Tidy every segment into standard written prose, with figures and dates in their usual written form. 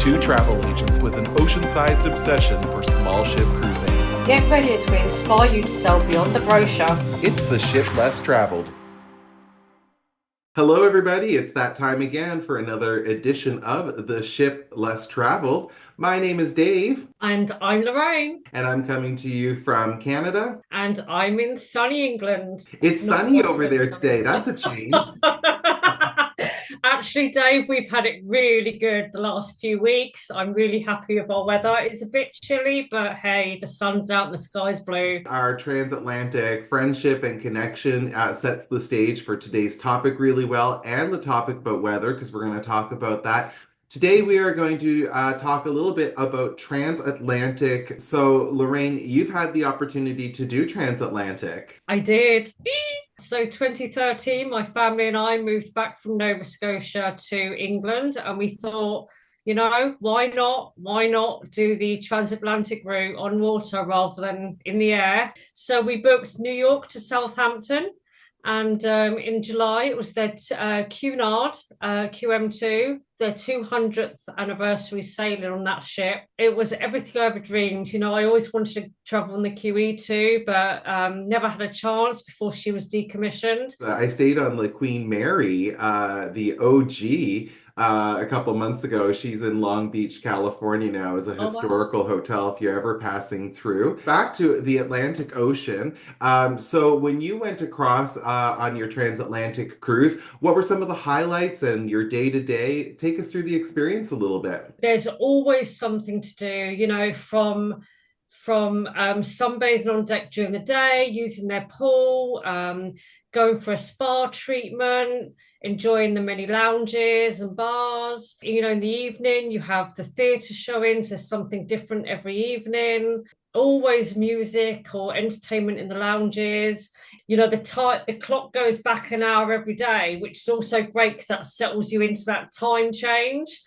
two travel agents with an ocean-sized obsession for small ship cruising. Get ready as we inspire you to sail beyond the brochure. It's the Ship Less Traveled. Hello, everybody. It's that time again for another edition of the Ship Less Traveled. My name is Dave. And I'm Lorraine. And I'm coming to you from Canada. And I'm in sunny England. It's sunny over there today. That's a change. Actually, Dave, we've had it really good the last few weeks. I'm really happy with our weather. It's a bit chilly, but hey, the sun's out and the sky's blue. Our transatlantic friendship and connection sets the stage for today's topic really well, and the topic about weather, because we're going to talk about that. Today we are going to talk a little bit about transatlantic. So Lorraine, you've had the opportunity to do transatlantic. I did. So 2013, my family and I moved back from Nova Scotia to England, and we thought, you know, why not? Why not do the transatlantic route on water rather than in the air? So we booked New York to Southampton. And in July, it was their Cunard, QM2, their 200th anniversary sailing on that ship. It was everything I ever dreamed. You know, I always wanted to travel on the QE2, but never had a chance before she was decommissioned. I stayed on the Queen Mary, the OG, a couple months ago. She's in Long Beach, California now as a historical hotel if you're ever passing through. Back to the Atlantic Ocean. So when you went across on your transatlantic cruise, what were some of the highlights and your day-to-day? Take us through the experience a little bit. There's always something to do, you know, from sunbathing on deck during the day, using their pool, going for a spa treatment, enjoying the many lounges and bars. You know, in the evening, you have the theatre showings. There's something different every evening. Always music or entertainment in the lounges. You know, the clock goes back an hour every day, which is also great because that settles you into that time change.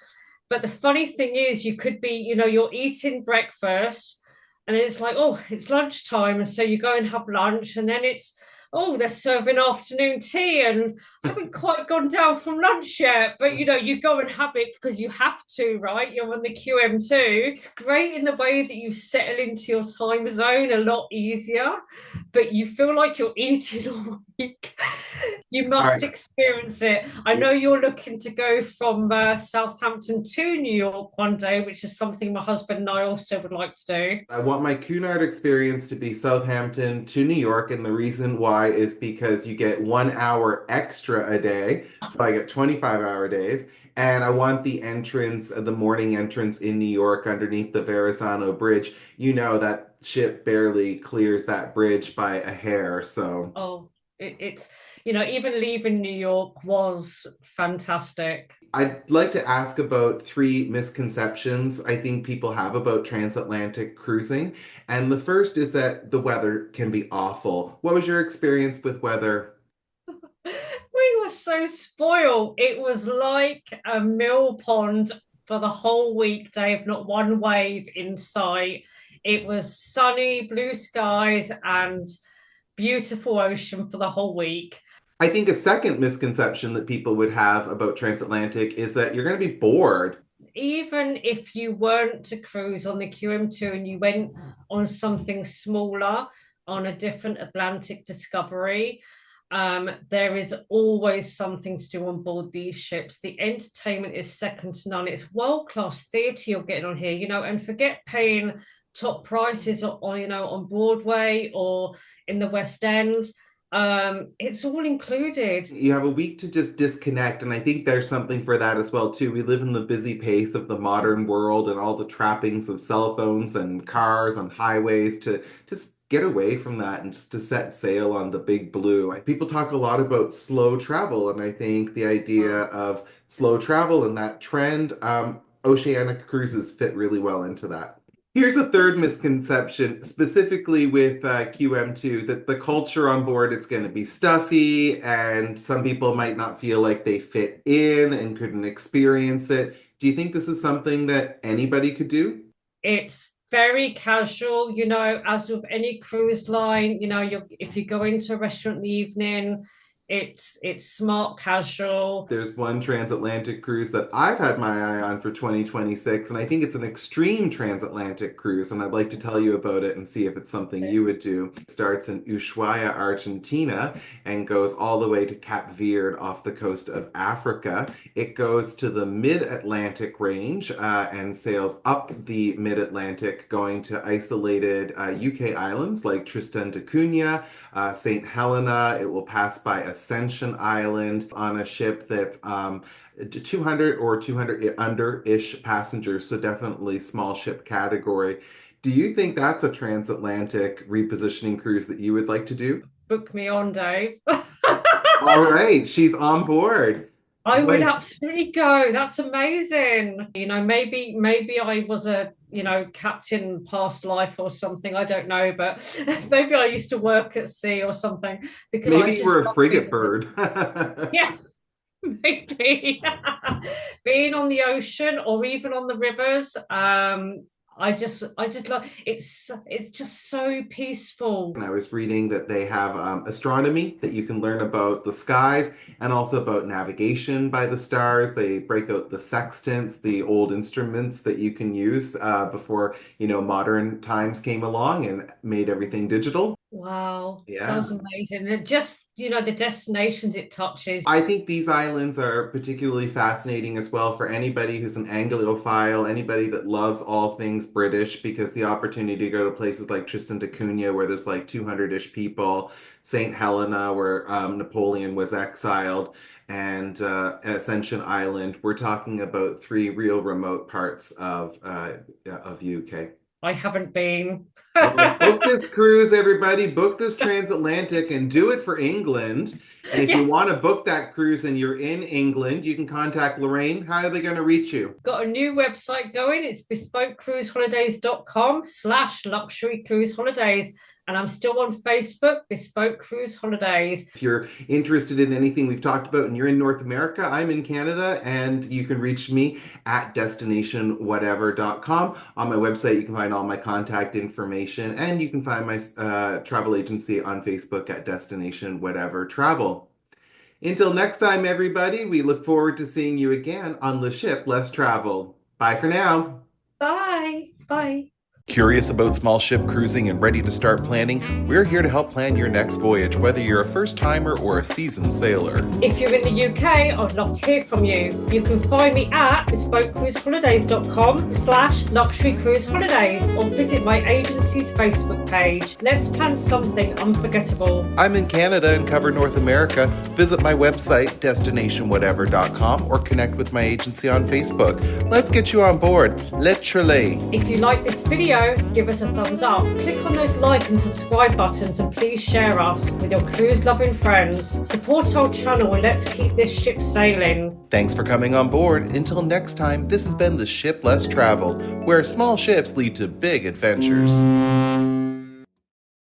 But the funny thing is, you could be, you know, you're eating breakfast, and then it's like, oh, it's lunchtime. And so you go and have lunch, and then it's, oh, they're serving afternoon tea, and I haven't quite gone down from lunch yet. But, you know, you go and have it because you have to, right? You're on the QM2. It's great in the way that you settle into your time zone a lot easier, but you feel like you're eating all week. You must experience it. I know you're looking to go from Southampton to New York one day, which is something my husband and I also would like to do. I want my Cunard experience to be Southampton to New York, and the reason why is because you get 1 hour extra a day. So I get 25-hour days. And I want the entrance, the morning entrance in New York underneath the Verrazzano-Narrows Bridge. You know, that ship barely clears that bridge by a hair. So it's, you know, even leaving New York was fantastic. I'd like to ask about 3 misconceptions I think people have about transatlantic cruising. And the first is that the weather can be awful. What was your experience with weather? We were so spoiled. It was like a mill pond for the whole week, Dave, not one wave in sight. It was sunny, blue skies, and beautiful ocean for the whole week. I think a second misconception that people would have about transatlantic is that you're going to be bored. Even if you weren't to cruise on the QM2 and you went on something smaller, on a different Atlantic discovery, there is always something to do on board these ships. The entertainment is second to none. It's world-class theatre you're getting on here, you know, and forget paying top prices on, you know, on Broadway or in the West End. It's all included. You have a week to just disconnect, and I think there's something for that as well too. We live in the busy pace of the modern world and all the trappings of cell phones and cars on highways to just get away from that and just to set sail on the big blue. People talk a lot about slow travel, and I think the idea of slow travel and that trend, oceanic cruises fit really well into that. Here's a third misconception, specifically with QM2, that the culture on board, it's going to be stuffy, and some people might not feel like they fit in and couldn't experience it. Do you think this is something that anybody could do? It's very casual, you know, as with any cruise line. You know, if you go into a restaurant in the evening, It's smart casual. There's one transatlantic cruise that I've had my eye on for 2026, and I think it's an extreme transatlantic cruise, and I'd like to tell you about it and see if it's something you would do. It starts in Ushuaia, Argentina, and goes all the way to Cape Verde off the coast of Africa. It goes to the mid-Atlantic range and sails up the mid-Atlantic, going to isolated UK islands like Tristan da Cunha, St. Helena. It will pass by Ascension Island on a ship that's 200 or 200 under-ish passengers, so definitely small ship category. Do you think that's a transatlantic repositioning cruise that you would like to do? Book me on, Dave. All right, she's on board. I would Boy, absolutely go. That's amazing. Maybe I was a, captain past life or something. I don't know, but maybe I used to work at sea or something because I maybe you just were a love frigate being on bird. yeah, maybe being on the ocean or even on the rivers. I just love it's just so peaceful. And I was reading that they have astronomy, that you can learn about the skies and also about navigation by the stars. They break out the sextants, the old instruments that you can use before, modern times came along and made everything digital. Wow, Yeah. sounds amazing. And just, the destinations it touches. I think these islands are particularly fascinating as well for anybody who's an Anglophile, anybody that loves all things British, because the opportunity to go to places like Tristan da Cunha, where there's like 200-ish people, St. Helena, where Napoleon was exiled, and Ascension Island. We're talking about three real remote parts of UK. I haven't been. Well, book this cruise, everybody. Book this transatlantic and do it for England. And if you Yeah, want to book that cruise and you're in England, you can contact Lorraine. How are they going to reach you? got a new website going. It's bespokecruiseholidays.com/luxury cruise holidays. And I'm still on Facebook, Bespoke Cruise Holidays. If you're interested in anything we've talked about and you're in North America, I'm in Canada, and you can reach me at destinationwhatever.com. On my website, you can find all my contact information, and you can find my travel agency on Facebook at Destination Whatever Travel. Until next time, everybody, we look forward to seeing you again on the ship less traveled. Bye for now. Bye. Bye. Curious about small ship cruising and ready to start planning? We're here to help plan your next voyage, whether you're a first timer or a seasoned sailor. If you're in the UK, I'd love to hear from you. You can find me at bespokecruiseholidays.com/luxury cruise holidays or visit my agency's Facebook page. Let's plan something unforgettable. I'm in Canada and cover North America. Visit my website, destinationwhatever.com, or connect with my agency on Facebook. Let's get you on board, literally. If you like this video, give us a thumbs up. Click on those like and subscribe buttons and please share us with your cruise-loving friends. Support our channel and let's keep this ship sailing. Thanks for coming on board. Until next time, this has been The Ship Less Traveled, where small ships lead to big adventures.